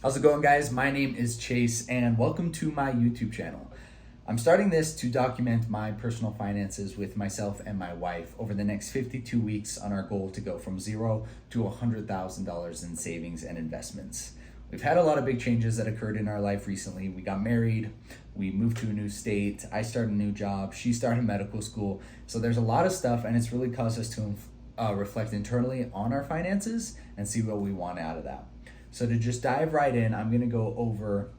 How's it going, guys? My name is Chase and welcome to my YouTube channel. I'm starting this to document my personal finances with myself and my wife over the next 52 weeks on our goal to go from $0 to $100,000 in savings and investments. We've had a lot of big changes that occurred in our life recently. We got married, we moved to a new state, I started a new job, she started medical school. So there's a lot of stuff, and it's really caused us to reflect internally on our finances and see what we want out of that. So to just dive right in, I'm gonna go over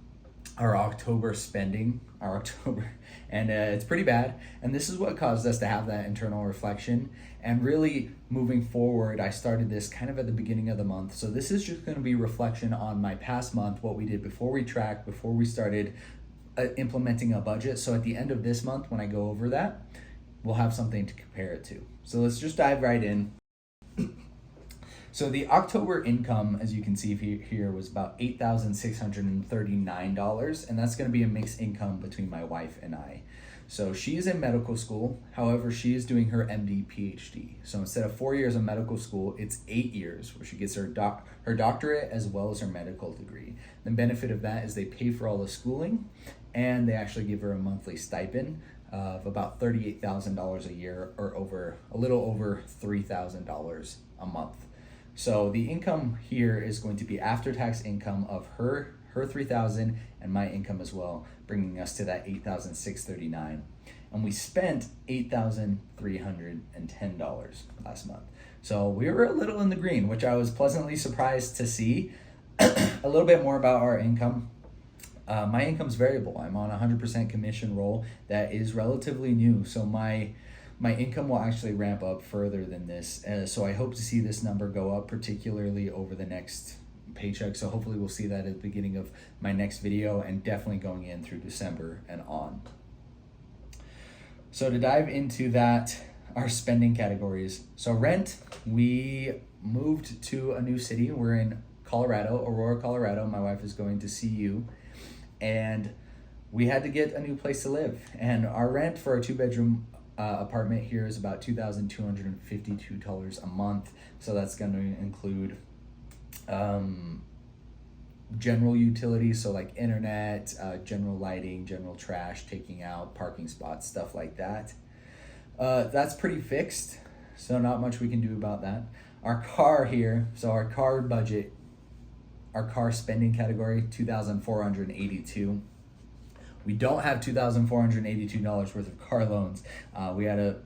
our October spending, and it's pretty bad. And this is what caused us to have that internal reflection. And really moving forward, I started this kind of at the beginning of the month. So this is just gonna be reflection on my past month, what we did before we tracked, before we started implementing a budget. So at the end of this month, when I go over that, we'll have something to compare it to. So let's just dive right in. So the October income, as you can see here, was about $8,639, and that's going to be a mixed income between my wife and I. So she is in medical school. However, she is doing her MD PhD. So instead of 4 years of medical school, it's 8 years where she gets her doctorate as well as her medical degree. The benefit of that is they pay for all the schooling, and they actually give her a monthly stipend of about $38,000 a year, or a little over $3,000 a month. So the income here is going to be after-tax income of her $3,000 and my income as well, bringing us to that $8,639. And we spent $8,310 last month. So we were a little in the green, which I was pleasantly surprised to see. A little bit more about our income. My income's variable. I'm on a 100% commission roll that is relatively new. So my income will actually ramp up further than this. So I hope to see this number go up, particularly over the next paycheck. So hopefully we'll see that at the beginning of my next video, and definitely going in through December and on. So to dive into that, our spending categories. So rent, we moved to a new city. We're in Colorado, Aurora, Colorado. My wife is going to CU, and we had to get a new place to live. And our rent for a 2-bedroom apartment here is about $2,252 a month. So that's going to include general utilities, so like internet, general lighting, general trash, taking out, parking spots, stuff like that. That's pretty fixed, so not much we can do about that. Our car here, so our car budget, our car spending category, $2,482. We don't have $2,482 worth of car loans. We had a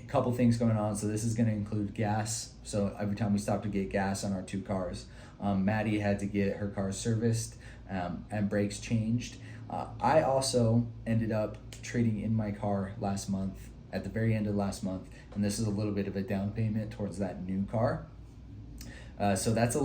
couple things going on, so this is going to include gas. So every time we stop to get gas on our 2 cars, Maddie had to get her car serviced and brakes changed. I also ended up trading in my car last month, at the very end of last month, and this is a little bit of a down payment towards that new car. So that's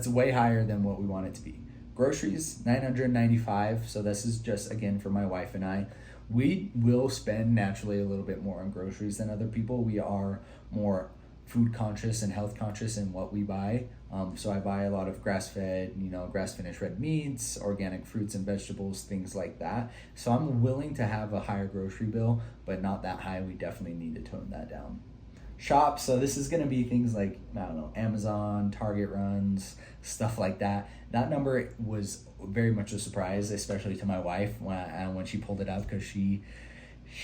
way higher than what we want it to be. Groceries, $995. So this is just, again, for my wife and I. We will spend naturally a little bit more on groceries than other people. We are more food conscious and health conscious in what we buy. So I buy a lot of grass-fed, grass-finished red meats, organic fruits and vegetables, things like that. So I'm willing to have a higher grocery bill, but not that high. We definitely need to tone that down. Shop, so this is going to be things like, Amazon, Target runs, stuff like that. That number was very much a surprise, especially to my wife when she pulled it out, because she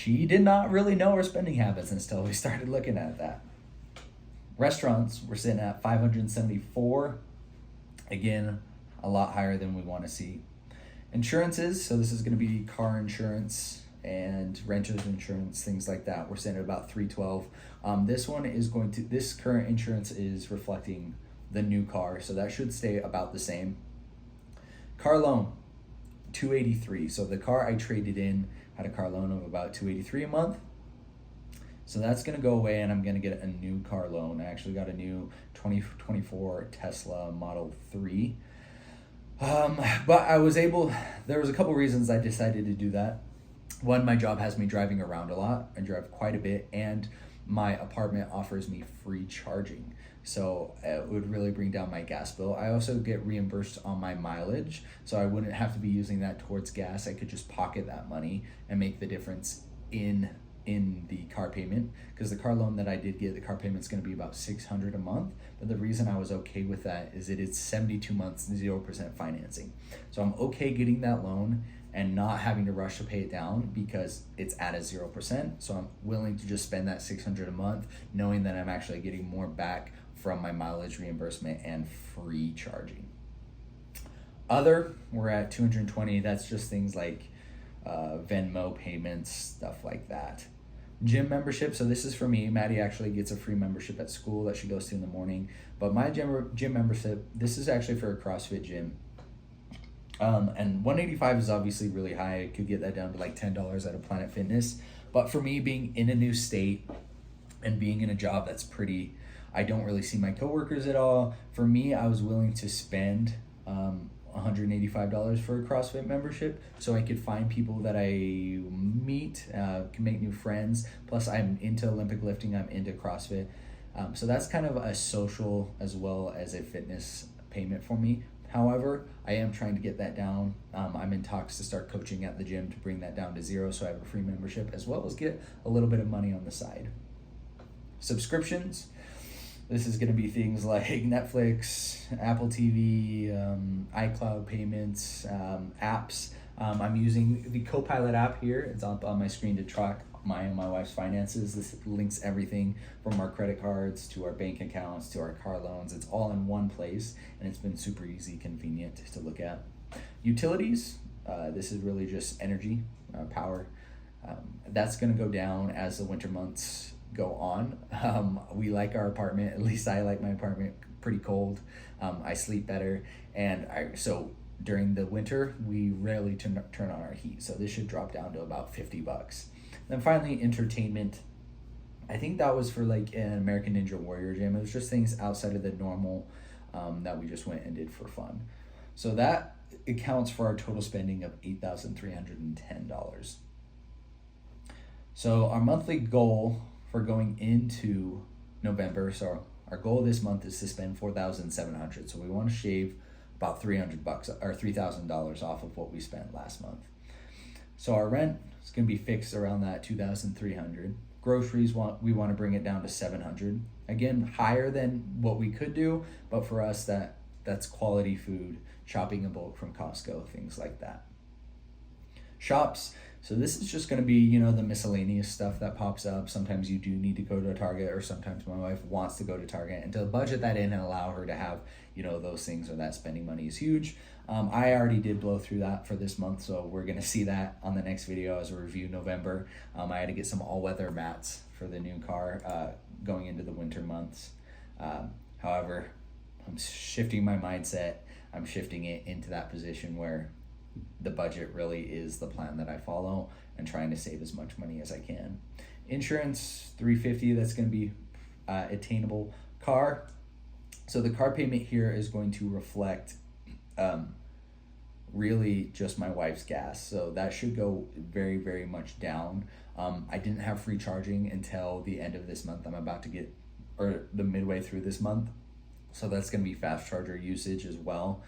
did not really know her spending habits until we started looking at that. Restaurants, we're sitting at $574. Again, a lot higher than we want to see. Insurances, so this is going to be car insurance and renter's insurance, things like that. We're sitting at about $312. This current insurance is reflecting the new car, so that should stay about the same. Car loan, $283. So the car I traded in had a car loan of about $283 a month. So that's going to go away, and I'm going to get a new car loan. I actually got a new 2024 Tesla Model 3. But there was a couple reasons I decided to do that. One, my job has me driving around a lot. I drive quite a bit, and my apartment offers me free charging. So it would really bring down my gas bill. I also get reimbursed on my mileage, so I wouldn't have to be using that towards gas. I could just pocket that money and make the difference in in the car payment, because the car loan that I did get, the car payment's going to be about $600 a month. But the reason I was okay with that is that it's 72 months, 0% financing. So I'm okay getting that loan and not having to rush to pay it down because it's at a 0%. So I'm willing to just spend that $600 a month, knowing that I'm actually getting more back from my mileage reimbursement and free charging. Other, we're at 220. That's just things like Venmo payments, stuff like that. Gym membership. So this is for me. Maddie actually gets a free membership at school that she goes to in the morning. But my gym membership, this is actually for a CrossFit gym. And 185 is obviously really high. I could get that down to like $10 at a Planet Fitness. But for me, being in a new state and being in a job that's pretty, I don't really see my coworkers at all. For me, I was willing to spend $185 for a CrossFit membership so I could find people that I meet, can make new friends. Plus, I'm into Olympic lifting, I'm into CrossFit. So that's kind of a social as well as a fitness payment for me. However, I am trying to get that down. I'm in talks to start coaching at the gym to bring that down to $0 so I have a free membership as well as get a little bit of money on the side. Subscriptions. This is going to be things like Netflix, Apple TV, iCloud payments, apps. I'm using the Copilot app here. It's up on my screen to track my and my wife's finances. This links everything from our credit cards to our bank accounts to our car loans. It's all in one place, and it's been super easy, convenient to look at. Utilities. This is really just energy, power. That's going to go down as the winter months go on. We like our apartment, at least I like my apartment, pretty cold. I sleep better, and so during the winter we rarely turn on our heat, so this should drop down to about $50. Then finally, entertainment. I think that was for like an American Ninja Warrior gym. It was just things outside of the normal that we just went and did for fun. So that accounts for our total spending of $8,310. So our monthly goal for going into November, so our goal this month is to spend $4,700. So we want to shave about $300 or $3,000 off of what we spent last month. So our rent is going to be fixed around that $2,300. Groceries, we want to bring it down to $700. Again, higher than what we could do, but for us that's quality food, shopping in bulk from Costco, things like that. Shops. So this is just going to be, the miscellaneous stuff that pops up. Sometimes you do need to go to a Target, or sometimes my wife wants to go to Target, and to budget that in and allow her to have, those things, or that spending money is huge. I already did blow through that for this month, so we're going to see that on the next video as we review November. I had to get some all-weather mats for the new car going into the winter months. However, I'm shifting my mindset. I'm shifting it into that position where the budget really is the plan that I follow, and trying to save as much money as I can. Insurance, $350, that's going to be attainable. Car, so the car payment here is going to reflect really just my wife's gas, so that should go very, very much down. I didn't have free charging until the end of this month. I'm about to get, or the midway through this month, so that's going to be fast charger usage as well.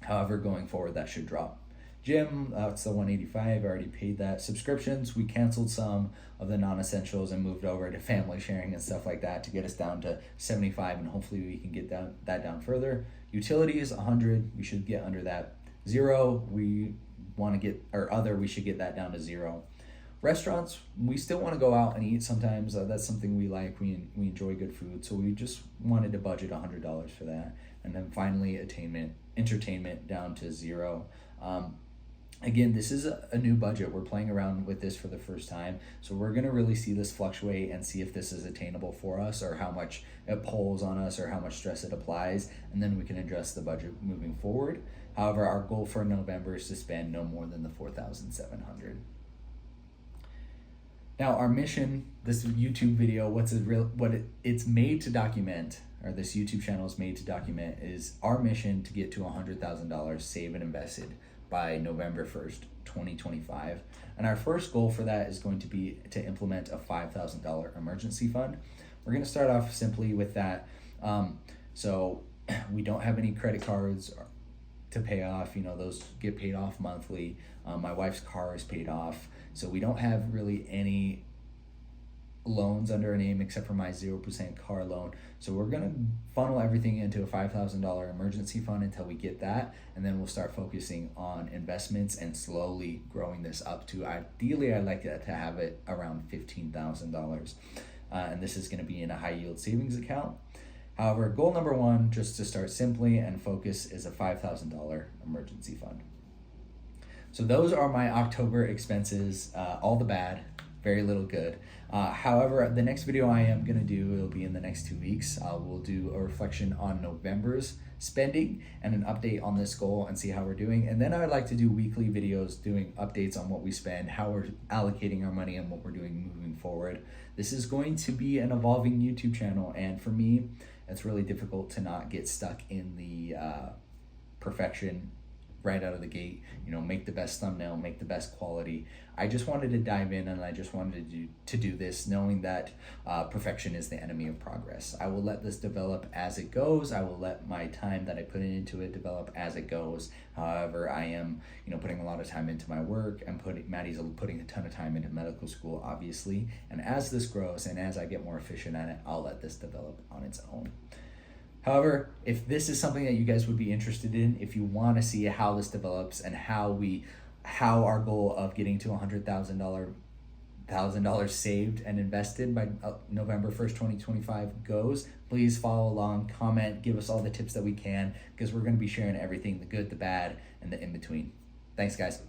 However, going forward, that should drop. Gym, it's the $185. I already paid that. Subscriptions, we canceled some of the non-essentials and moved over to family sharing and stuff like that to get us down to $75, and hopefully we can get that down further. Utilities, $100. We should get under that. $0, we want to get, or other, we should get that down to $0. Restaurants, we still want to go out and eat sometimes. That's something we like. We enjoy good food, so we just wanted to budget $100 for that. And then finally, entertainment down to $0. Again, this is a new budget. We're playing around with this for the first time, so we're going to really see this fluctuate and see if this is attainable for us, or how much it pulls on us, or how much stress it applies, and then we can adjust the budget moving forward. However, our goal for November is to spend no more than the $4,700. Now, our mission, this YouTube video, it's made to document, or this YouTube channel is made to document, is our mission to get to $100,000 saved and invested by November 1st, 2025. And our first goal for that is going to be to implement a $5,000 emergency fund. We're going to start off simply with that. So we don't have any credit cards to pay off. You know, those get paid off monthly. My wife's car is paid off, so we don't have really any loans under our name except for my 0% car loan. So we're gonna funnel everything into a $5,000 emergency fund until we get that, and then we'll start focusing on investments and slowly growing this up to, ideally I'd like to have it around $15,000. And this is gonna be in a high yield savings account. However, goal number one, just to start simply and focus, is a $5,000 emergency fund. So those are my October expenses, all the bad, very little good. However, the next video I am gonna do, it'll be in the next 2 weeks. We'll do a reflection on November's spending and an update on this goal and see how we're doing. And then I would like to do weekly videos doing updates on what we spend, how we're allocating our money, and what we're doing moving forward. This is going to be an evolving YouTube channel, and for me, it's really difficult to not get stuck in the perfection right out of the gate. You know, make the best thumbnail, make the best quality. I just wanted to dive in, and I just wanted to do this knowing that perfection is the enemy of progress. I will let this develop as it goes. I will let my time that I put into it develop as it goes. However, I am, you know, putting a lot of time into my work, and Maddie's putting a ton of time into medical school, obviously. And as this grows and as I get more efficient at it, I'll let this develop on its own. However, if this is something that you guys would be interested in, if you want to see how this develops and how our goal of getting to $100,000 saved and invested by November 1st, 2025 goes, please follow along, comment, give us all the tips that we can, because we're going to be sharing everything, the good, the bad, and the in-between. Thanks, guys.